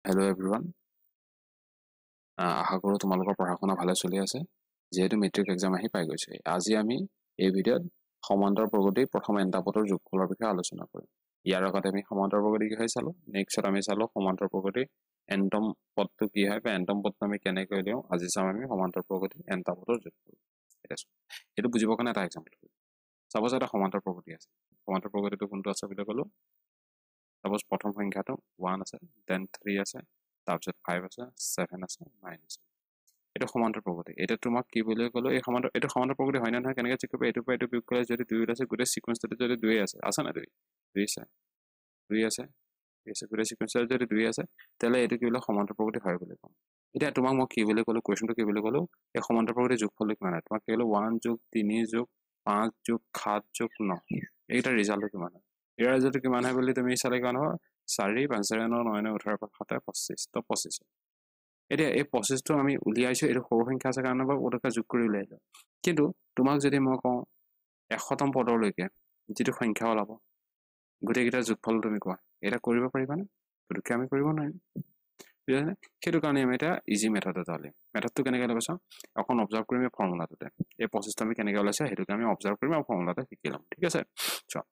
hello' everyone আশা কৰোঁ তোমালোকৰ পঢ়া শুনা ভালে চলি আছে যিহেতু মেট্ৰিক এক্সাম আহি পাই গৈছে আজি আমি এই ভিডিঅ'ত সমান্তৰ প্ৰগতি প্ৰথম এণ্টাপদৰ যোগফলৰ বিষয়ে আলোচনা কৰিম ইয়াৰ আগতে আমি সমান্তৰ প্ৰগতিৰ বিষয়ে চালো নেক্সট আমি চালো সমান্তৰ প্ৰগতিৰ এণ্টম পদটো কি হয় বা এণ্টম পদটো আমি কেনেকৈ দিওঁ আজি চাম আমি সমান্তৰ প্ৰগতি এণ্টাপদৰ যোগফল এইটো বুজিবৰ কাৰণে এটা এক্সাম্পল চাপ'জ এটা সমান্তৰ প্ৰগতি আছে সমান্তৰ প্ৰগতিটো কোনটো আছে বুলি ক'লো চাপ'জ প্ৰথম সংখ্যাটো 1 আছে দেন 3 আছে তাৰপিছত 5 আছে 7 আছে 9 আছে এটা সমান্তৰ প্ৰগতি এটা তোমাক কি বুলি ক'লো এই সমান্তৰ এটা সমান্তৰ প্ৰগতি হয় না নহয় কেনেকৈ চেক কৰিব এইটো পৰা এইটো বিয়োগ কৰিলে যদি 2 আছে গোটেই সিকোয়েন্সটো যদি 2 আছে না 2 আছে 2 আছে গোটেই সিকোয়েন্সটো যদি 2 আছে তেলে এইটো কি বুলি সমান্তৰ প্ৰগতি হয় বুলি ক'ম এতিয়া তোমাক মই কি বুলি ক'লো কোৱেশ্চনটো কি বুলি ক'লো এই সমান্তৰ প্ৰগতিৰ যোগফল কিমান হয় তোমাক কি ক'লো 1 + 3 + 5 + 7 + 9 এইটা ৰিজাল্টটো কিমান হয় ইয়াৰ ৰিজাল্টটো কিমান হয় বুলি তুমি চালে কিমান হ'ব 4 5 9 9 18 7 25 তো 25 এতিয়া এই প্ৰসেসটো আমি উলিয়াইছো এটো সৰু সংখ্যা আছে কাৰণে বা ওটাকা যোগ কৰি উলিয়াইছো কিন্তু তোমাক যদি মই কওঁ 100তম পদলৈকে যেটো সংখ্যা ওলাব গোটেইকেইটা যোগফল তুমি কোৱা এটা কৰিব পাৰিবানে পৰীক্ষা আমি কৰিব নোৱাৰিম বুজিছানে সেইটো কাৰণে আমি এটা ইজি মেথড এটা উলিয়াম মেথডটো কেনেকৈ লগাইছো অকন অবজাৰ্ভ কৰিম এই ফৰ্মুলাটোতে এই প্ৰসেসটো আমি কেনেকৈ ওলাইছে হেতুকে আমি অবজাৰ্ভ কৰিম আৰু ফৰ্মুলাটো শিকি লম ঠিক আছে চোৱা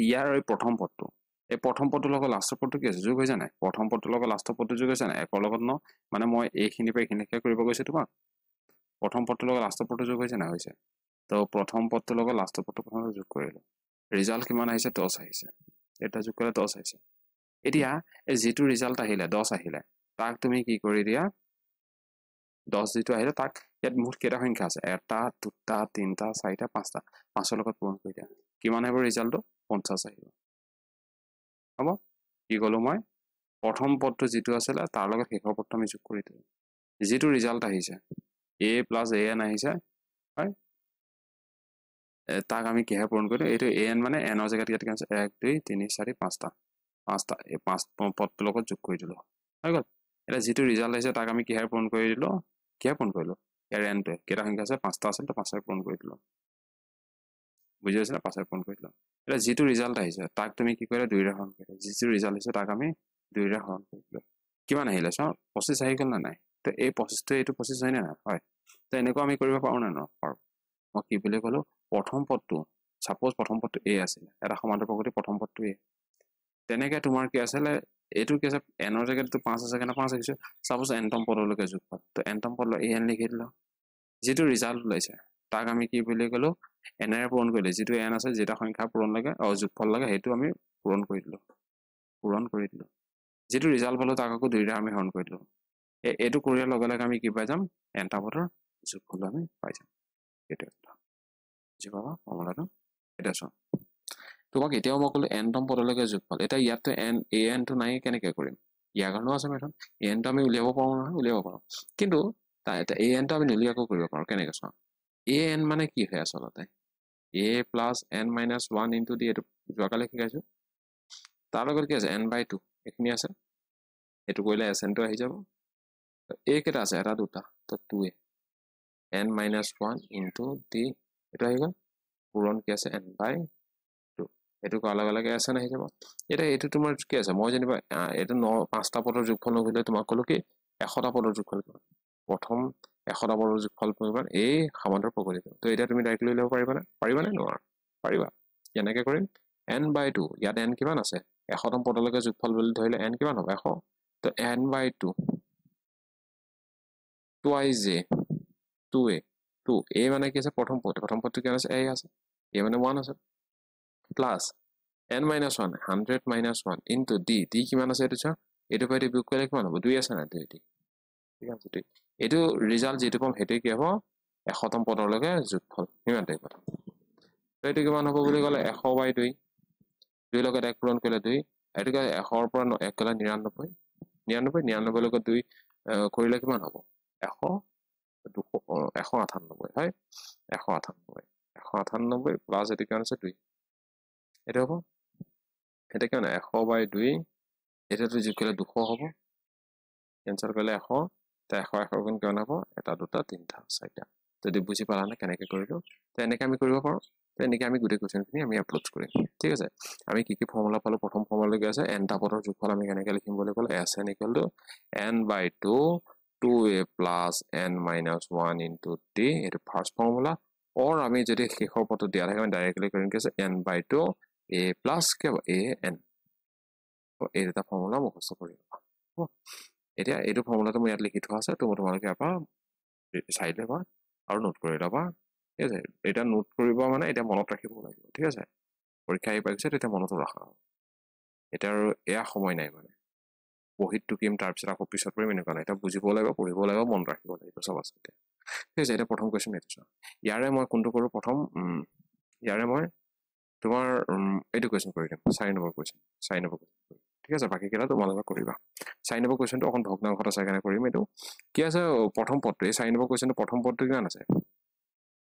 ইয়াৰ এই প্ৰথম পদটো এই প্ৰথম পদটোৰ লগত লাষ্টৰ পদটো কি আছে যোগ হৈছে নাই প্ৰথম পদটোৰ লগত লাষ্টৰ পদটো যোগ হৈছে নাই একৰ লগত ন মানে মই এইখিনি পৰা এইখিনিকে কৰিব গৈছো তোমাক প্ৰথম পদটোৰ লগত লাষ্টৰ পদটো যোগ হৈছে নাই হৈছে তো প্ৰথম পদটোৰ লগত লাষ্টৰ পদটো প্ৰথমতে যোগ কৰিলো ৰিজাল্ট কিমান আহিছে 10 আহিছে এটা যোগ কৰিলে 10 আহিছে এতিয়া এই যেটো ৰিজাল্ট আহিলে 10 আহিলে তাক তুমি কি কৰি দিয়া 10 যেটো আহিলে তাক ইয়াত মুঠ কেইটা সংখ্যা আছে এটা দুটা তিনটা চাৰিটা পাঁচটা পাঁচৰ লগত পূৰণ কৰি দিয়া কিমান আহিব ৰিজাল্টটো 50 আহিব হ'ব কি ক'লো মই প্ৰথম পদটো যেটো আছিল তাৰ লগত শেষৰ পদটো আমি যোগ কৰি দিলো যেটো ৰিজাল্ট আহিছে a + an আহিছে হয় তাক আমি কিহে পূৰণ কৰিলো এইটো an মানে n ৰ জায়গাত ইয়াত আছে 1 2 3 4 5টা এই পাঁচ পদটোৰ লগত যোগ কৰি দিলো হৈ গ'ল এটা যেটো ৰিজাল্ট আহিছে তাক আমি কিহে পূৰণ কৰি দিলো ইয়াৰ n টো কেইটা সংখ্যা আছে 5টা আছে তো 5ৰে পূৰণ কৰি দিলো বুজি পাইছা 5ৰে পূৰণ কৰি দিলো এটা যেটো ৰিজাল্ট আহিছে তাক তুমি কি কৰিলা 2 ৰে হৰণ কৰিলা যেটো ৰিজাল্ট আহিছে তাক আমি 2 ৰে হৰণ কৰিলো কিমান আহিলে চাও 25 আহি গ'ল না নাই তো এই 25 টো এইটো 25 হয় না হয় তো এনেকুৱা আমি কৰিব পাৰো না পাৰো মই কি বুলি ক'লো প্ৰথম পদটো সাপোজ প্ৰথম পদটো a আছিল এটা সমান্তৰ প্ৰগতি প্ৰথম পদটো a তেনেকৈ তোমাৰ কি আছিল এইটো কি আছে n ৰ জায়গাত 5 আছে কেনে 5 আহিছে সাপোজ nতম পদলৈকে যোগফল তো nতম পদলৈ an লিখি দিলো যেটো ৰিজাল্ট ওলাইছে তাক আমি কি বুলি ক'লো n ৰে পূৰণ কৰিলে যেটো n আছে যেটা সংখ্যা পূৰণ লাগে যোগফল লাগে হেতু আমি পূৰণ কৰি দিলো যেটো ৰিজাল্ট পালো তাক আকৌ 2 ৰে আমি হৰণ কৰি দিলো এইটো কৰিয়াৰ লগে লগে আমি কি পাই যাম এণ্টাপদৰ যোগফল আমি পাই যাম এটা কথা বুজি পাবা ফৰ্মুলাটো এটা চোৱা তোমাক এতিয়াও মই ক'লো nতম পদলৈকে যোগফল এটা ইয়াতে an টো নাই কেনেকৈ কৰিম ইয়াৰ কাৰণেও আছে মেথড an টো আমি উলিয়াব পাৰো নহয় উলিয়াব পাৰো কিন্তু এটা an টো আমি উলিয়াব কৰিব পাৰো কেনেকৈ চোৱা an মানে কি হয় আচলতে a + n - 1 * d এইটো যোৱাকালি শিকাইছো তাৰ লগত কি আছে n/2 এখিনি আছে এটো কৰিলে sn টো আহি যাব a কেটা আছে এটা দুটা তো 2a n - 1 * d এটো আহি গ'ল পূৰণ কি আছে n/2 এটো কৰাৰ লগে লগে sn আহি যাব এটা এটো তোমাৰ কি আছে মই জানিবা এটো 5টা পদৰ যোগফল নহিলে তোমাক ক'লো কি 100টা পদৰ যোগফল প্ৰথম 100টা পদৰ যোগফল কৰিবা এই সমান্তৰ প্ৰগতি তো এটা তুমি ডাইৰেক্টলি ল'ব পাৰিবানে নোৱাৰা পাৰিবা কেনেকৈ কৰিম n/2 ইয়াত n কিমান আছে 100তম পদলৈকে যোগফল বুলি ধৰিলে n কিমান হ'ব 100 তো n/2 twice a 2a 2a মানে কি আছে প্ৰথম পদটো কি আছে a আছে a মানে 1 আছে প্লাস n - 1 100 - 1 into d কিমান আছে এটো চা এটো পাই বিয়োগ কৰিলে কিমান হ'ব 2 আছে না 2 ঠিক আছে এটো ৰিজাল্ট যেটো পাম হেতু কি হ'ব 100তম পদলৈকে যোগফল ইমানটাই কথা তো এটো কিমান হ'ব বুলি ক'লে 100/2 2 লগত 1 পূৰণ কৰিলে 2 এটোকে 100 ৰ পৰা 1 গলে 99 99 লগত 2 কৰিলে কিমান হ'ব 100 198 হয় 198 প্লাস এটো কিমান আছে 2 এটা হ'ব এটা কিমান 100/2 এটাটো যোগ কৰিলে 200 হ'ব কেনসেল কৰিলে 100 তা 100 গুণ কিমান হ'ব এটা দুটা তিনটা চাৰিটা যদি বুজি পালা না কেনেকৈ কৰিলো তো এনেকৈ আমি কৰিব পাৰো তো এনেকৈ আমি গোটেই কুৱেশ্যনখিনি আমি আপলোড কৰিম ঠিক আছে আমি কি ফৰ্মুলা পালোঁ প্ৰথম ফৰ্মুলা কি আছে n টা পদৰ যোগফল আমি কেনেকৈ লিখিম বুলি ক'লে Sn = n/2 2a + n - 1 * t এইটো ফাৰ্ষ্ট ফৰ্মুলা or আমি যদি শেষৰ পদটো দিয়া থাকে আমি ডাইৰেক্টলি কৰিম কি আছে n/2 a + কি হ'ব an এই দুটা ফৰ্মুলা মুখস্থ কৰিব এতিয়া এইটো ফৰ্মুলাটো মই ইয়াত লিখি থোৱা আছে তো তোমালোকে আপা চাই ল'বা আৰু নোট কৰি ল'বা ঠিক আছে এটা নোট কৰিব মানে এটা মনত ৰাখিব লাগিব ঠিক আছে পৰীক্ষা আহি পাইছে তেতিয়া মনত ৰাখা এটা আৰু এয়া সময় নাই মানে বহিত টুকিম তাৰ পিছত আকৌ পিছত কৰিম এনেকুৱা নাই এটা বুজিব লাগিব পঢ়িব লাগিব মন ৰাখিব লাগিব সব আছে ঠিক আছে এটা প্ৰথম কোৱেশ্চন এইটো চোৱা ইয়াৰে মই কোনটো কৰো প্ৰথম ইয়াৰে মই তোমাৰ এইটো কোৱেশ্চন কৰি দিম 4 নম্বৰ কোৱেশ্চন 4 নম্বৰ ঠিক আছে বাকি কেইটা তোমালোকে কৰিবা 4 নম্বৰ কোৱেশ্চনটো অকন ভগ্নাংশত আছে কেনে কৰিম এইটো কি আছে প্ৰথম পদটো এই 4 নম্বৰ কোৱেশ্চনটো প্ৰথম পদটো কিমান আছে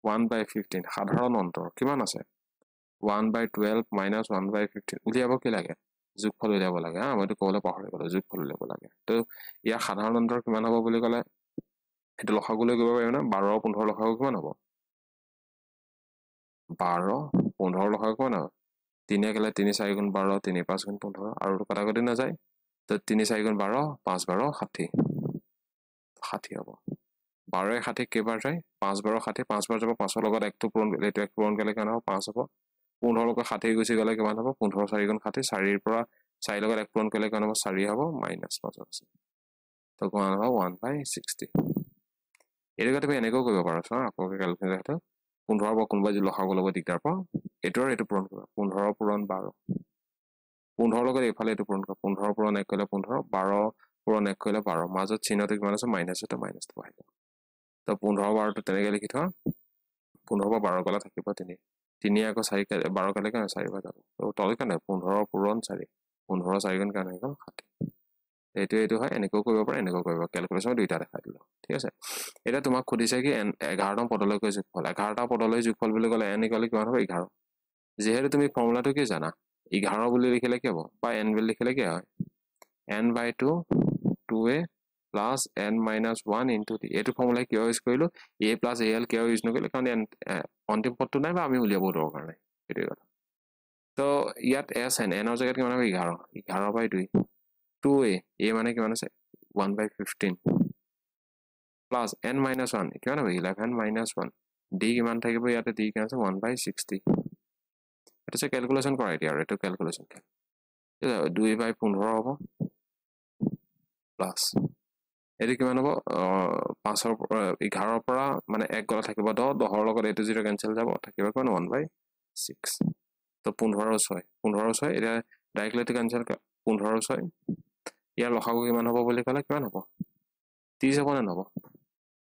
1/15 সাধাৰণ অন্তৰ কিমান আছে 1/12 - 1/15 উলিয়াব কি লাগে যোগফল উলিয়াব লাগে মইতো ক'বলৈ পাহৰি গলো যোগফল উলিয়াব লাগে তো ইয়াৰ সাধাৰণ অন্তৰ কিমান হ'ব বুলি ক'লে এটা লসাগুলৈ কৰিব পাৰিম না 12 15 লসাগু কিমান হ'ব 12 15 লসাগু কিমান হ'ব 3 একেলে 3 4 গুণ 12 3 5 গুণ 15 আৰু কটাকটি না যায় তো 3 4 গুণ 12 5 12 60 60 হ'ব 12 60 কেইবাৰ যায় 5 12 60 5 বাৰ যাব 5 লগত একটো পূৰণ এইটো এক পূৰণ কৰিলে কিমান হ'ব 5 হ'ব 15 লগত 60 গুচি গ'লে কিমান হ'ব 15 4 গুণ 60 4 ৰ পৰা 4 লগত এক পূৰণ কৰিলে কিমান হ'ব 4 হ'ব -5 আছে তো কিমান হ'ব 1/60 এইটো তুমি এনেকৈ কৰিব পাৰা চোৱা আকৌ ক্যালকুলেটৰ 15 বা কোনবা যি লসাগু ল'ব দিগদাৰ পাওঁ এইটো পূৰণ কৰা 15 পূৰণ 12 15 লগত এইফালে এইটো পূৰণ কৰা 15 পূৰণ 1 কৰিলে 15 12 পূৰণ 1 কৰিলে 12 মাজত চিহ্নটো কিমান আছে মাইনাস এটা মাইনাসটো বহাই দিওঁ তো 15 12 টো তেনেকৈ লিখি থোৱা 15 বা 12 গলা থাকিব 3 3 আকৌ 4 12 গলে কেনে 4 হৈ যাব তো তল কেনে 15 পূৰণ 4 15 4 গুণ কেনে হৈ গ'ল 60 এইটো হয় এনেকৈ কৰিব পাৰে এনেকৈ কৰিব ক্যালকুলেশন দুইটা দেখাই দিলো ঠিক আছে এটা তোমাক খুদিছে কি 11 টা পদলৈকে যোগফল 11 টা পদলৈ যোগফল বুলি ক'লে n = কিমান হ'ব 11 যেহেতু তুমি ফৰ্মুলাটো কি জানা 11 বুলি লিখিলে কি হ'ব বা n বুলি লিখিলে কি হয় n/2 2a plus n minus 1 into t এইটো ফৰ্মুলা কিয় ইউজ কৰিলো a plus al কিয় ইউজ নকৰিলো কাৰণ অন্তিম পদটো নাই বা আমি উলিয়াব দৰকাৰ নাই এইটো কথা তো ইয়াত sn n ৰ জায়গাত কিমান হ'ব 11/2 2a a মানে কিমান আছে 1/15 plus n minus 1 কিমান হ'ব 11 minus 1 d কিমান থাকিব ইয়াতে d কিমান আছে 1/60 এটা সে ক্যালকুলেশন কৰা এতিয়া আৰু এটো ক্যালকুলেশন 2/15 হ'ব প্লাস এটো কিমান হ'ব 5 ৰ 11 ৰ পৰা মানে 1 গলা থাকিব 10 10 ৰ লগত এটো 0 কেনসেল যাব থাকিব কোন 1/6 তো 15 ৰ 6 15 ৰ 6 এটা ডাইৰেক্টলি কেনসেল 15 ৰ 6 ইয়াৰ লসাগু কিমান হ'ব বুলি ক'লে কিমান হ'ব 30 হ'ব না নহব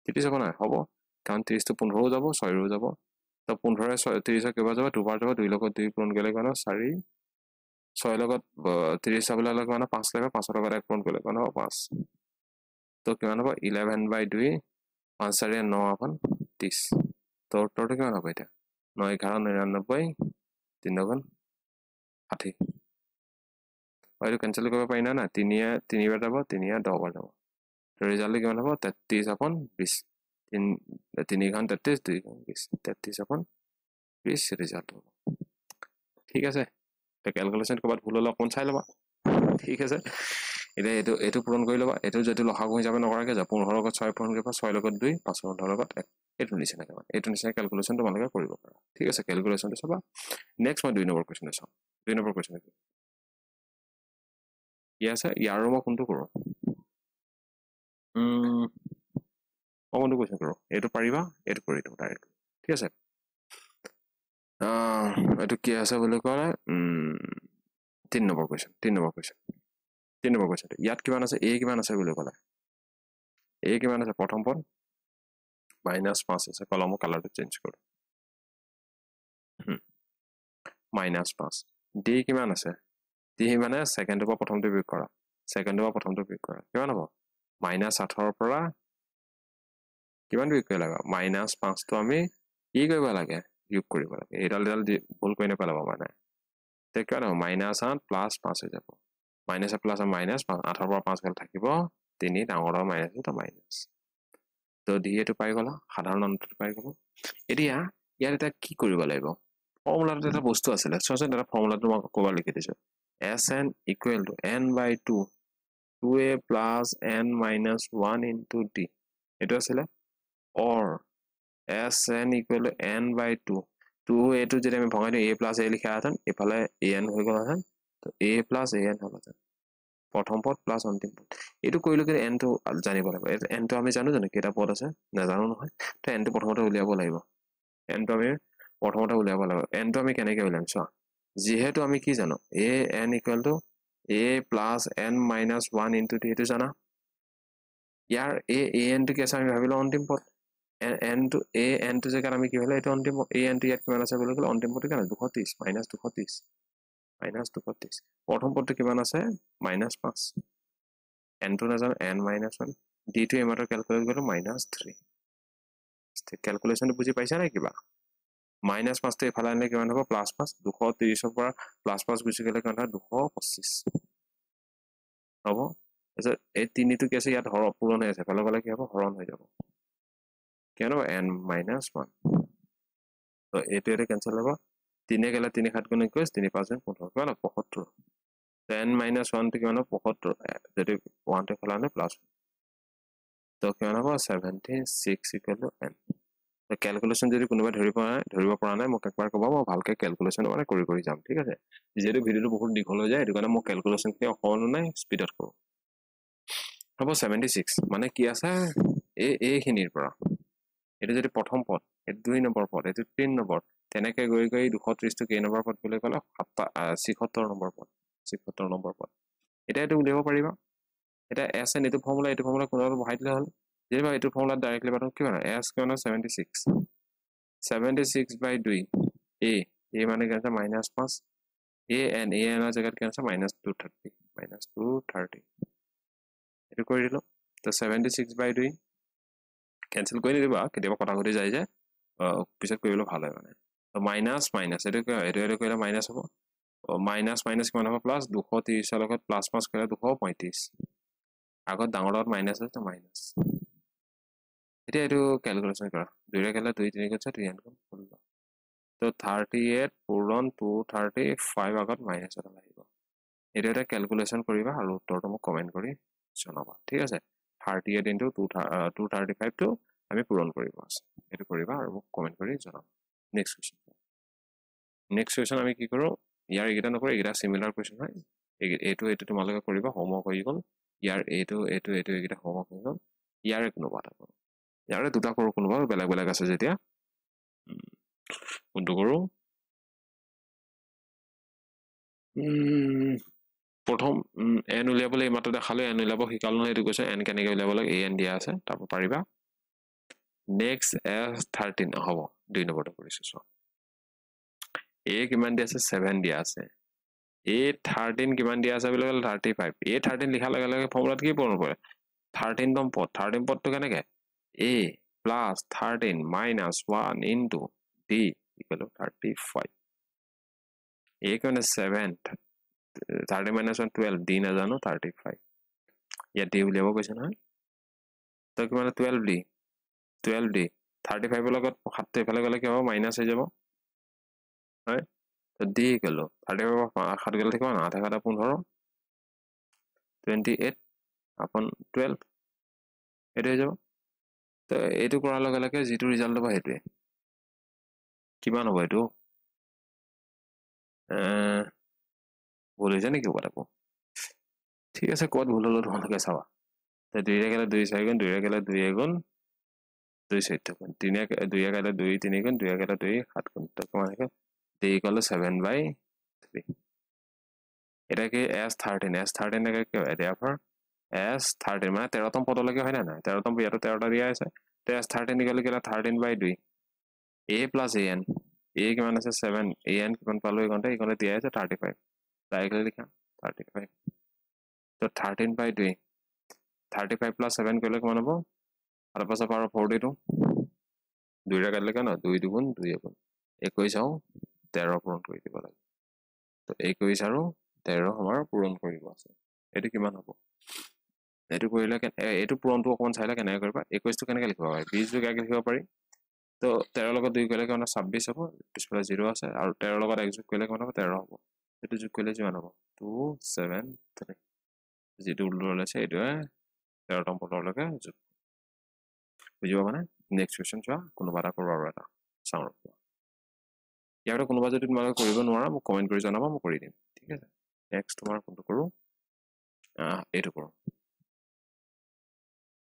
30 হ'ব না হ'ব কাৰণ 30 টো 15 ও যাব 6 ও যাব তো 15 ৰ 30 কেবা যাব দুবাৰ যাব 2 লগত 2 পূৰণ কৰিলে কিমান 4 6 লগত 30 চাবলৈ হ'লে কিমান 5 লাগে 5 ৰ লগত 1 পূৰণ কৰিলে কিমান হ'ব 5 তো কিমান হ'ব 11/2 5 4 9 अपन 30 তো উত্তৰটো কিমান হ'ব এটা 9 11 99 3 গুণ 60 আৰু কেনসেল কৰিব পাৰি না 3 বাৰ যাব 3 10 বাৰ যাব তো ৰিজাল্ট কিমান হ'ব 33/20 3 গুণ 33 2 গুণ 20 33/20 ৰিজাল্ট হ'ব ঠিক আছে তো ক্যালকুলেশন কৰবাত ভুল হলে অকন চাই লবা ঠিক আছে এটা এটো পূৰণ কৰি লবা এটো যদি লসাগু হিচাপে নকৰাকে যা 15 লগত 6 পূৰণ কৰিবা 6 লগত 2 5 লগত 1 এটো নিচিনা কেনে এটো নিচিনা ক্যালকুলেশন তোমালোকে কৰিব পাৰা ঠিক আছে ক্যালকুলেশনটো চাবা নেক্সট মই 2 নম্বৰ কোৱেশ্চন চাম 2 নম্বৰ কোৱেশ্চন কি ইয়াছে ইয়াৰো মই কোনটো কৰো কোনটো কোৱেশ্চন কৰো এটো পাৰিবা এটো কৰি দিও ডাইৰেক্ট ঠিক আছে এটো কি আছে বুলি কয় 3 নম্বৰ কোৱেশ্চন 3 নম্বৰ কোৱেশ্চন ইয়াত কিমান আছে a কিমান আছে বুলি ক'লে a কিমান আছে প্ৰথম পদ -5 আছে কলমৰ কালাৰটো চেঞ্জ কৰো -5 d কিমান আছে d মানে সেকেন্ডৰ পৰা প্ৰথমটো বিয়োগ কৰা সেকেন্ডৰ পৰা প্ৰথমটো বিয়োগ কৰা কিমান হ'ব -8 ৰ পৰা কিমান বিয়োগ কৰিব লাগে -5 টো আমি কি কৰিব লাগে বিয়োগ কৰিব লাগে এডাল ভুল কৰি নেপেলাব মানে তে কিমান হ'ব -8 + 5 হৈ যাব মাইনাস প্লাস মাইনাস 8 ৰ পৰা 5 গল থাকিব 3 ডাঙৰ মাইনাস এটা মাইনাস তো d এটো পাই গলা সাধাৰণ অন্তৰটো পাই গলো এতিয়া ইয়াত এটা কি কৰিব লাগিব ফৰ্মুলাটো এটা বস্তু আছিলে চোৱাচোন এটা ফৰ্মুলাটো মই ক'ব লিখি দিছো Sn equal to n by 2 2a plus n minus 1 into d এটো আছিলে or Sn equal to n by 2 2a টো যদি আমি ভঙাই দিও a plus a লিখা আছেন এফালে an হৈ গল আছেন তো a plus an হল আছেন প্ৰথম পদ প্লাস অন্তিম পদ এটো কইলো কি n টো জানিব লাগিব n টো আমি জানো জানো কেটা পদ আছে না জানো নহয় তো n টো প্ৰথমতে উলিয়াব লাগিব n টো আমি প্ৰথমতে উলিয়াব লাগিব n টো আমি কেনেকৈ উলিয়াম চোৱা যেহেতু আমি কি জানো a n equal to a plus n minus 1 into d এটো জানা ইয়াৰ a n টো কি আছে আমি ভাবিলো অন্তিম পদ n টো a n টো জায়গাত আমি কি হলো এটা অন্তিম a n টো ইয়াত কিমান আছে বলি গল অন্তিম পদটো কেনে 230 minus 230 প্ৰথম পদটো কিমান আছে -5 n টো না জানো n minus 1 d টো এমাত্ৰ ক্যালকুলেট কৰিলো -3 ক্যালকুলেশনটো বুজি পাইছা নে কিবা -5 টো এফালে আনিলে কিমান হ'ব +5 230 ৰ পৰা +5 গুচি গলে কিমান হয় 225 হ'ব এই তিনিটো কি আছে ইয়াত হৰণ পূৰণ হৈ আছে ফলে গলে কি হ'ব হৰণ হৈ যাব কেন n - 1 তো এটো এটো ক্যান্সেল হ'ব 3 গেলে 3 7 গুণ 21 3 5 15 কিমান 75 n - 1 টো কিমান 75 যদি 1 টো ফলানে প্লাস তো কিমান হ'ব 76 ইকুৱেল টু n তো ক্যালকুলেশন যদি কোনোবা ধৰিব পৰা নাই মোক একবাৰ ক'ব মই ভালকে ক্যালকুলেশন মানে কৰি যাম ঠিক আছে যেটো ভিডিওটো বহুত দীঘল হৈ যায় এটো কাৰণে মই ক্যালকুলেশন কে অকন নাই স্পিডত কৰো হ'ব 76 মানে কি আছে এ খিনিৰ পৰা এটো যদি প্ৰথম পদ এটো 2 নম্বৰ পদ এটো 3 নম্বৰ তেনেকে গৈ 230 টো কেই নম্বৰ পদ বুলি ক'লে 76 নম্বৰ পদ 76 নম্বৰ পদ এটা এটো উলিয়াব পাৰিবা এটা s n এটো ফৰ্মুলা কোনটো বহাই দিলে হল যেবা এটো ফৰ্মুলা ডাইৰেক্টলি বাটন কি হয় s কিমান 76 by 2 a মানে কেনছে -5 a n ৰ জায়গাত কেনছে -230 এটো কৰি দিলো তো 76 by 2 ক্যান্সেল কৰি দিবা কেতিয়াবা কথা ঘটি যায় যে পিছত কৰিলে ভাল হয় মানে তো মাইনাস এটো কৰিলে মাইনাস হ'ব মাইনাস কিমান হ'ব প্লাস 230 ৰ লগত প্লাস 5 কৰিলে 235 আগত ডাঙৰ লগত মাইনাস আছে তো মাইনাস এটা এটো ক্যালকুলেশন কৰা 2 গেলে 2 3 গুণ 2 n গুণ তো 38 পূৰণ 235 আগত মাইনাস এটা লাগিব এটা এটা ক্যালকুলেশন কৰিবা আৰু উত্তৰটো মোক কমেন্ট কৰি জনাবা ঠিক আছে 38 into 235 টো আমি পূৰণ কৰিব আছে এটো কৰিবা আৰু মোক কমেন্ট কৰি জনাবা নেক্সট কোৱেশ্চন আমি কি কৰো ইয়াৰ এটা নকৰে এটা সিমিলাৰ কোৱেশ্চন হয় এটো তোমালোকে কৰিবা হোমৱৰ্ক হৈ গল ইয়াৰ এটো এটা হোমৱৰ্ক হৈ গল ইয়াৰ কোনোবা এটা কৰো ইয়াৰে দুটা কৰো কোনোবা বেলেগ আছে যেতিয়া কোনটো কৰো প্ৰথম n উলিয়াবলৈ মাত্ৰ দেখালো n উলিয়াব শিকালো নহয় এটো কৈছে n কেনেকৈ উলিয়াব লাগে an দিয়া আছে তাৰ পৰা পাৰিবা নেক্সট s13 হ'ব 2 নম্বৰটো কৰিছো সো a কিমান দিয়া আছে 7 দিয়া আছে a13 কিমান দিয়া আছে বুলি ক'লে 35 a13 লিখা লগে লগে ফৰ্মুলাত কি পূৰণ কৰে 13 তম পদ 13 পদটো কেনেকৈ a plus 13 minus 1 into d equal to 35 a কিমান 7 30 minus 1 12 d না জানো 35 ইয়াত d উলিয়াব কৈছে নহয় তো কিমান 12d 35 লগত 7 টো এফালে গলে কি হ'ব মাইনাস হৈ যাব হয় তো d ইকুৱেল 35 7 গলে কিমান 8 11 15 28 upon 12 এটো হৈ যাব তো এটো কৰাৰ লগে লগে যেটো ৰিজাল্ট হ'ব হেতুৱে কিমান হ'ব এটো ভুল হৈছে নেকি কথাটো ঠিক আছে কোড ভুল হলো তোমালোকে চাবা তো 2 গেলে 2 6 গুণ 2 গেলে 2 গুণ 2 14 গুণ 3 গেলে 2 3 গুণ 2 গেলে 2 7 গুণ তো কিমান হবে d equal 7/3 এটা কি s13 একে কি হয় therefore s13 মানে 13 তম পদলৈকে হয় না 13 তম ইয়াতো 13টা দিয়া আছে তো s13 ইকুৱেল কি 13/2 a plus an a কিমান আছে 7 an কিমান পালো এইকণতে দিয়া আছে 35 ডাইৰেক্টলি লিখা 35 তো 13/2 35 plus 7 কৰিলে কিমান হ'ব আৰু পাছত পাৱাৰ 42 2 ৰে কাটিলে কেন 2 2 গুণ 2 গুণ 21 আৰু 13 পূৰণ কৰি দিব লাগে তো 21 আৰু 13 আমাৰ পূৰণ কৰিব আছে এটো কিমান হ'ব এটো কৰিলে এটো পূৰণটো অকমান চাইলে কেনেকৈ কৰিবা 21 টো কেনেকৈ লিখিব পাৰি 20 টো কেনেকৈ লিখিব পাৰি তো 13 লগত 2 কৰিলে কিমান 26 হ'ব পিছফালে 0 আছে আৰু 13 লগত 1 যোগ কৰিলে কিমান হ'ব 13 হ'ব এটো যোগ কৰিলে কিমান হ'ব 2 7 3 যেটো উল্টো আছে এটোৱে 13 তম পদলৈকে যোগ বুজিবা মানে নেক্সট কোৱেশ্চন চোৱা কোনোবা এটা কৰিব আৰু এটা চাওঁ ইয়াৰ কোনোবা যদি তোমালোকে কৰিব নোৱাৰা মোক কমেন্ট কৰি জনাবা মই কৰি দিম ঠিক আছে নেক্সট তোমাৰ কোনটো কৰো এটো কৰো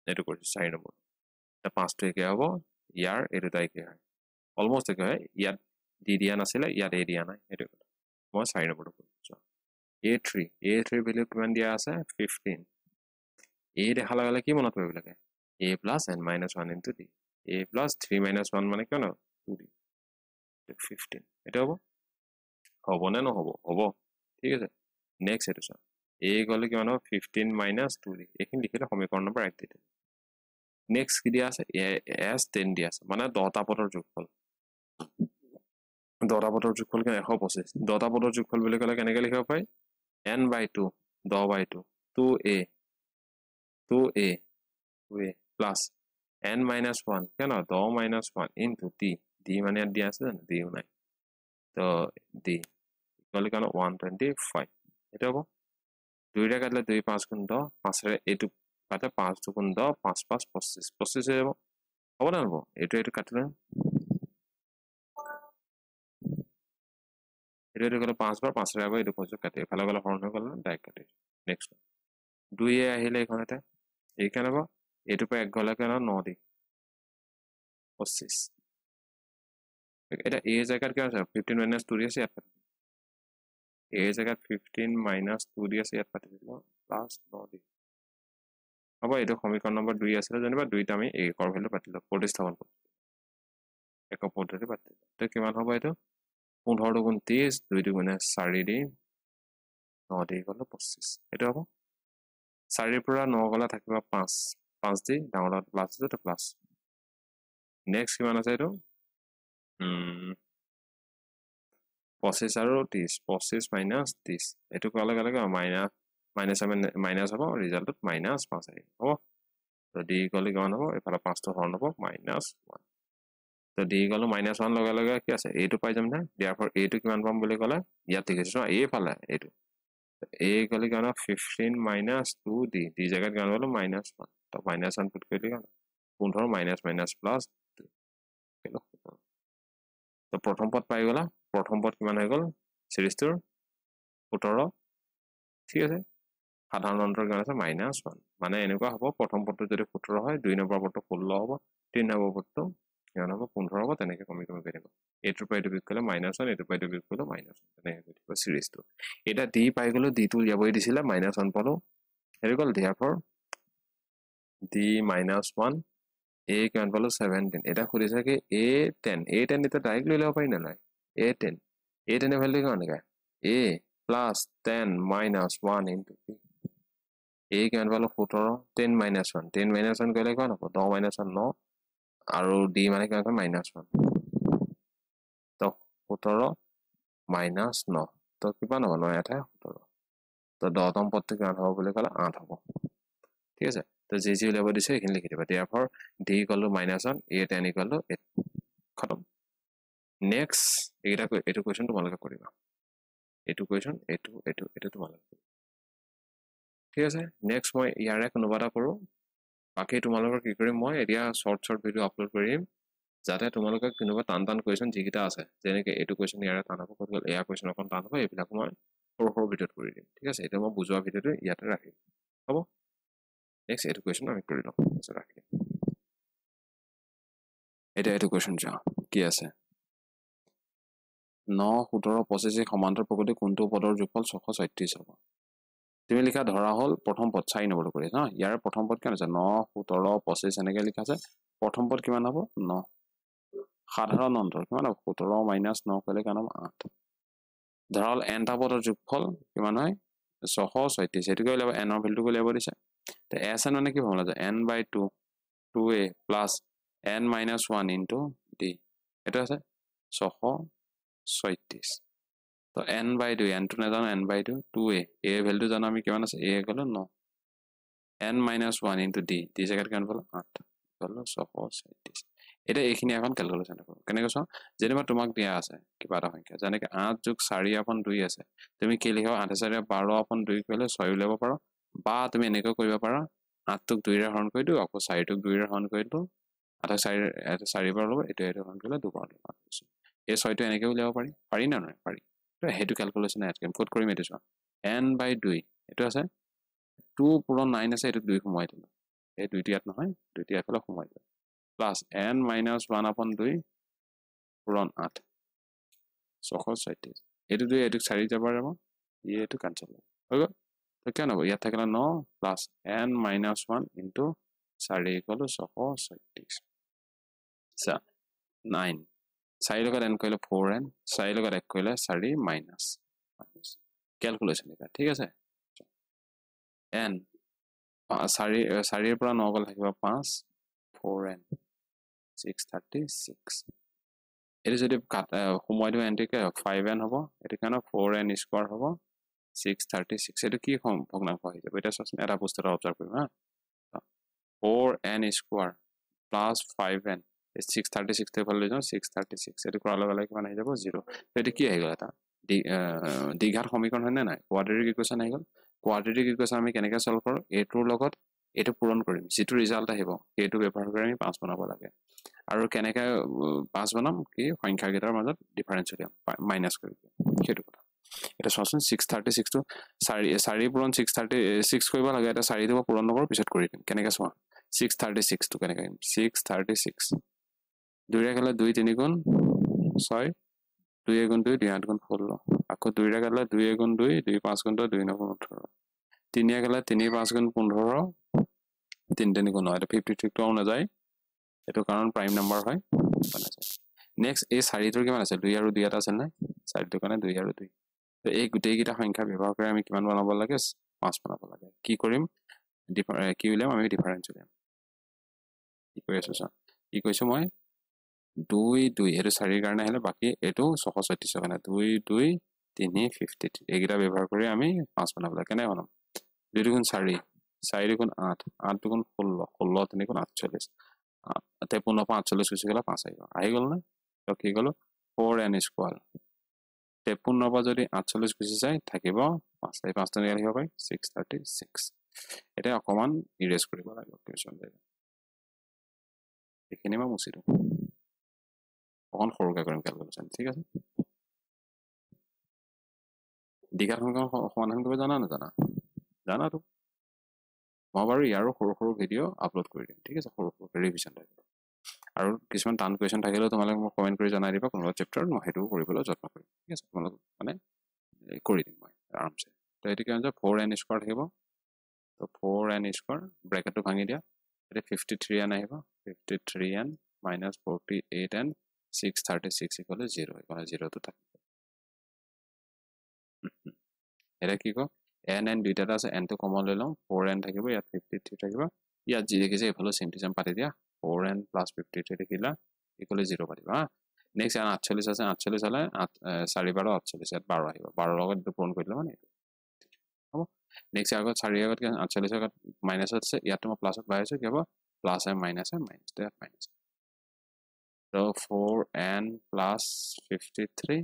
এটো কৰিছো 4 নম্বৰ এটা 5 টো একে হ'ব ইয়াৰ এটো তাইকে হয় অলমোস্ট একে হয় ইয়াত দি দিয়া নাছিলে ইয়াত এ দিয়া নাই এটো মই 4 নম্বৰটো কৰিছো a3 ভ্যালু কিমান দিয়া আছে 15 a দেখা লগালে কি মনত পৰিব লাগে a plus n minus 1 into d a plus 3 minus 1 মানে কিমান 2d 15 এটা হ'ব নে নহ'ব হ'ব ঠিক আছে নেক্সট এটো চা a গলে কিমান হ'ব 15 minus 2d এইখিনি লিখিলে সমীকৰণ নম্বৰ 1 দিতে নেক্সট কি দিয়া আছে s 10 দিয়া আছে মানে 10টা পদৰ যোগফল 10টা পদৰ যোগফল কি 125 10টা পদৰ যোগফল বুলি কলে কেনেকৈ লিখিব পাৰি n by 2 10 by 2 2a 2a plus n minus 1 can 10 minus 1 into d d মানে ইয়াত দিয়া আছে জানো d নাই তো d গলে কেন 125 এটা হ'ব 2 ৰে কাটলে 2 5 গুণ 10 5 ৰে এটো কাটে 5 গুণ 10 5 5 25 25 হৈ যাব হ'ব না হ'ব এটো কাটলে এটো গলে 5 বাৰ 5 ৰে আব এটো পজো কাটে এফালে গলে হৰণ হৈ গল ডাইৰেক্ট কাটে নেক্সট 2 এ আহিলে এখনতে এই কেন হ'ব এটো পে এক গলে কেন 9 দি 25 এটা a জায়গাত কি আছে 15 minus 2 দি আছে ইয়াত a জায়গাত 15 minus 2 দি আছে ইয়াত পাতি দিলো প্লাস 9 দি হ'ব এটো সমীকৰণ নম্বৰ 2 আছে জানিবা 2টা আমি a কৰ ভ্যালু পাতিলো প্ৰতিস্থাপন কৰিলো এক পদ্ধতি পাতিলো তো কিমান হ'ব এটো 15 গুণ 30 2 গুণ 4 দি 9 দি গলে 25 এটো হ'ব 4 পৰা 9 গলা থাকিবা 5 5 দি ডাঙৰত প্লাস যেটো প্লাস নেক্সট কিমান আছে এটো 25 আৰু 30 25 minus 30 এটো কলে গলে মাইনাস হ'ব ৰিজাল্টত -5 আহিব হ'ব তো d গলে কিমান হ'ব এফালে 5 টো হৰণ হ'ব -1 তো d গলে -1 লগা লগা কি আছে এটো পাই যাম না therefore a টো কিমান পাম বুলি কলে ইয়াত লিখিছো a ফালে এটো a গলে কিমান 15 minus 2d d জায়গাত কিমান হলো -1 তো -1 পুট কৰিলে কিমান 15 মাইনাস প্লাস 2 তো প্ৰথম পদ পাই গলা প্ৰথম পদ কিমান হৈ গল সিৰিজটোৰ 17 ঠিক আছে সাধাৰণ অন্তৰ কিমান আছে -1 মানে এনেকুৱা হ'ব প্ৰথম পদটো যদি 17 হয় 2 নম্বৰ পদটো 16 হ'ব 3 নম্বৰ পদটো কিমান হ'ব 15 হ'ব তেনেকৈ কমি কমি গৈ থাকিব এটোৰ পৰা এটো বিয়োগ কৰিলে -1 এটোৰ পৰা এটো বিয়োগ কৰিলে -1 তেনেকৈ গৈ থাকিব সিৰিজটো এটা d পাই গলো d টো উলিয়াবই দিছিলে -1 পালো হেৰি গল therefore d -1 a কিমান পালো 17 এটা খুলিছে কি a10 এটা ডাইৰেক্ট লৈ লব পাৰি না নাই a10 এর ভ্যালু কিমান লাগে a plus 10 minus 1 into b a কিমান পালো 17 10 minus 1 10 minus 1 কৰিলে কিমান হ'ব 10 minus 1 9 আৰু d মানে কিমান -1 তো 17 minus 9 তো কিমান হ'ব 9 এটা 17 তো 10 তম পদটো কিমান হ'ব বুলি কলে 8 হ'ব ঠিক আছে তো যি যি উলিয়াব দিছে এখিনি লিখি দিবা therefore d equal to -1 a 10 equal to 8 খতম নেক্সট এটো কোৱেশ্চন তোমালোকে কৰিবা এটো কোৱেশ্চন এটো তোমালোকে ঠিক আছে নেক্সট মই ইয়াৰে কোনোবা এটা কৰো বাকি তোমালোকৰ কি কৰিম মই এতিয়া শৰ্ট ভিডিও আপলোড কৰিম যাতে তোমালোকে কোনোবা টান কোৱেশ্চন যিকিটা আছে যেনেকৈ এটো কোৱেশ্চন ইয়াৰে টান হ'ব কত গল এয়া কোৱেশ্চন অকন টান হ'ব এইবিলাক মই সৰু ভিডিওত কৰি দিম ঠিক আছে এটা মই বুজোৱা ভিডিওটো ইয়াতে ৰাখিম হ'ব নেক্সট এটো কোৱেশ্চন আমি কৰি লম ৰাখি এটো কোৱেশ্চন চাও কি আছে 9 17 25 সমান্তৰ প্ৰকৃতি কোনটো পদৰ যোগফল 636 হ'ব তুমি লিখা ধৰা হল প্ৰথম পদ 4 নম্বৰ কৰি না ইয়াৰ প্ৰথম পদ কেন আছে 9 17 25 এনেকৈ লিখা আছে প্ৰথম পদ কিমান হ'ব 9 সাধাৰণ অন্তৰ কিমান হ'ব 17 - 9 কৰিলে কেন হ'ব 8 ধৰা হল n টা পদৰ যোগফল কিমান হয় 636 এটো কৰিলে n ৰ ভ্যালুটো উলিয়াব দিছে তে sn মানে কি ফৰ্মুলা আছে n/2 2a plus n - 1 into d এটা আছে 636 তো n/2 n টো নাজানো n/2 2a a ভ্যালুটো জানো আমি কিমান আছে a গলো 9 n - 1 into d d জায়গাত কিমান পালো 8 গলো 636 এটা এইখিনি এখন ক্যালকুলেশন করব কেনেকৈ চাও যেনিবা তোমাক দিয়া আছে কিবা এটা সংখ্যা যেনেকৈ 8 যোগ 4/2 আছে তুমি কি লিখা 8/12/2 কৰিলে 6 উলিয়াব পাৰো বা তুমি এনেকৈ কৰিব পাৰা 8 টোক 2 ৰে হৰণ কৰি দিও আকৌ 4 টোক 2 ৰে হৰণ কৰি দিও 4 বাৰ ল'ব এইটো হৰণ কৰিলে 2 বাৰ ল'ব এই 6 টো এনেকৈ উলিয়াব পাৰি না নহয় পাৰি তো হেতু ক্যালকুলেশন এড কৰিম ফুট কৰিম এটো চোৱা n/2 এটো আছে 2 পূৰণ 9 আছে এটো 2 সোমাই দিম এই 2টি ইয়াত নহয় 2টি এফালে সোমাই দিম প্লাস n-1/2 পূৰণ 8 637 এটো 2 এটো 4 যাব যাব এটো ক্যান্সেল হৈ গ'ল তো কেন হ'ব ইয়াত থাকিলে 9 প্লাস n-1 ইনটু 4 = 637 সা 9 4 লগত n কৰিলে 4n 4 লগত 1 কৰিলে 4 মাইনাস ক্যালকুলেশন এটা ঠিক আছে n 4 এৰ পৰা 9 গল থাকিব 5 4n 636 এটো যদি সময় দিও n টিকে 5n হ'ব এটো কেন 4n স্কয়ার হ'ব 636 এটো কি ভগ্নাংশ হৈ যাব এটা সচন এটা বস্তু অবজার্ভ কৰিম হা 4n স্কয়াৰ প্লাস 5n 636 তে ভাল লৈ যাও 636 এটো কৰাৰ লগে লগে কিমান হৈ যাব 0 এটো কি হৈ গল এটা দ্বিঘাত সমীকৰণ হয় নাই কোয়াড্ৰেটিক ইকুয়েশন হৈ গল কোয়াড্ৰেটিক ইকুয়েশন আমি কেনেকৈ সলভ কৰো এটোৰ লগত এটো পূৰণ কৰিম যেটো ৰিজাল্ট আহিব এটো ব্যৱহাৰ কৰি আমি 5 বনাব লাগে আৰু কেনেকৈ 5 বনাম কি সংখ্যা গেটাৰ মাজত ডিফাৰেন্স উলিয়াম মাইনাস কৰি সেইটো কথা এটা সচন 636 টো 4 পূৰণ 636 কৰিব লাগে এটা 4 দিব পূৰণ নকৰ পিছত কৰি দিম কেনেকৈ চোৱা 636 টো কেনেকৈ 636 2 ৰে গলে 2 3 গুণ 6 2 গুণ 2 2 8 গুণ 16 আকৌ 2 ৰে গলে 2 গুণ 2 2 5 গুণ 2 2 9 গুণ 18 3 ৰে গলে 3 5 গুণ 15 3 3 গুণ 9 এটা 53 টো না যায় এটো কাৰণ প্ৰাইম নাম্বাৰ হয় বনাইছে নেক্সট এই 4 টোৰ কিমান আছে 2 আৰু 2 এটা আছে না 4 টো কাৰণে 2 আৰু 2 তো এই গুটেই গিটা সংখ্যা ব্যৱহাৰ কৰি আমি কিমান বনাব লাগে 5 বনাব লাগে কি কৰিম কি উলিয়াম আমি ডিফাৰেন্স উলিয়াম কি কৰি আছো সা কি কৈছো মই 2 2 এটো 4 কাৰণে আহিলে বাকি এটো 637 কাৰণে 2 2 3 53 এইগিটা ব্যৱহাৰ কৰি আমি 5 বনাব লাগে কেনে বনাম 2 গুণ 4 4 গুণ 8 8 গুণ 16 16 3 গুণ 48 তে 15 48 গুছি গলা 5 আহি গল না তো কি গলো 4n স্কয়ার 53 পৰা যদি 48 গুছি যায় থাকিব 5 তাই 5 টা লিখিব পাই 636 এটা অকমান ইৰেজ কৰিব লাগিব কোৱেশ্চন দেই এখিনি মই মুছি দিম অকন সৰুকৈ কৰিম ক্যালকুলেশন ঠিক আছে দ্বিঘাত সমীকৰণ সমাধান কৰিব জানা না জানা তো মই বাৰু ইয়াৰো সৰু ভিডিও আপলোড কৰি দিম ঠিক আছে সৰু ৰিভিজন থাকিব আৰু কিছুমান টান কোৱেশ্চন থাকিলেও তোমালোকে মোক কমেন্ট কৰি জনাই দিবা কোনটো চেপ্টাৰ মই হেতু কৰিবলৈ যত্ন কৰিম ঠিক আছে তোমালোক মানে কৰি দিম মই আৰামছে তো এটো কি হৈছে 4n স্কয়ার থাকিব তো 4n স্কয়ার ব্র্যাকেটটো ভাঙি দিয়া এটা 53n আহিব 53n minus 48n 636 equal to 0 equal to 0 to থাকিব এটা কি কো n দুইটা আছে n টো কমন লৈ লওঁ 4n থাকিব ইয়াত 53 থাকিব ইয়াত যি দেখিছে এফালে সিম্পলিজম পাতি দিয়া 4n plus 53 দেখিলা equal to 0 পাতিবা নেক্সট 48 আছে 48 হলে 4 12 48 ইয়াত 12 আহিব 12 লগত দুটো পূৰণ কৰিলে মানে হ'ব নেক্সট আগত 4 আগত 48 আগত মাইনাস আছে ইয়াত মই প্লাসত বাইছো কি হ'ব প্লাস আৰু মাইনাস তে মাইনাস so 4n plus 53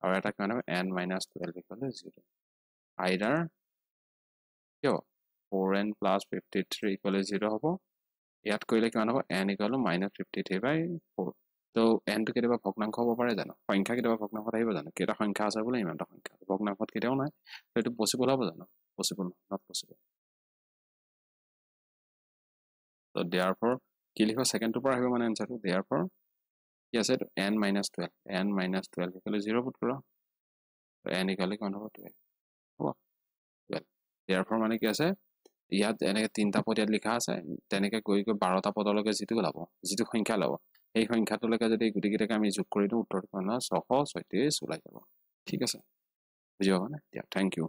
আৰু এটা কিমান হ'ব n minus 12 equal to 0 either কিয় 4n plus 53 equal to 0 হ'ব ইয়াত কৰিলে কিমান হ'ব n equal to minus 53/4 তো n টো কেতিয়াবা ভগ্নাংশ হ'ব পাৰে জানো সংখ্যা কেতিয়াবা ভগ্নাংশত আহিব জানো কেটা সংখ্যা আছে বলে ইমানটা সংখ্যা ভগ্নাংশত কেতিয়াও নাই তো এটো পসিবল হ'ব জানো possible not possible so therefore কি লিখো সেকেন্ড টু পৰা আহিব মানে আনসারটো therefore কি আছে n minus 12 equal to 0 put কৰা n equal to 12 হ'ব 12 therefore মানে কি আছে ইয়াত এনেকে তিনটা পদ ইয়াত লিখা আছে তেনেকে গৈ 12টা পদলৈকে যেটো লাভ যেটো সংখ্যা লাভ এই সংখ্যাটোলৈকে যদি গুটি গিটাকে আমি যোগ কৰি দিও উত্তৰটো 637 ওলাই যাব ঠিক আছে বুজিবা মানে থ্যাংক ইউ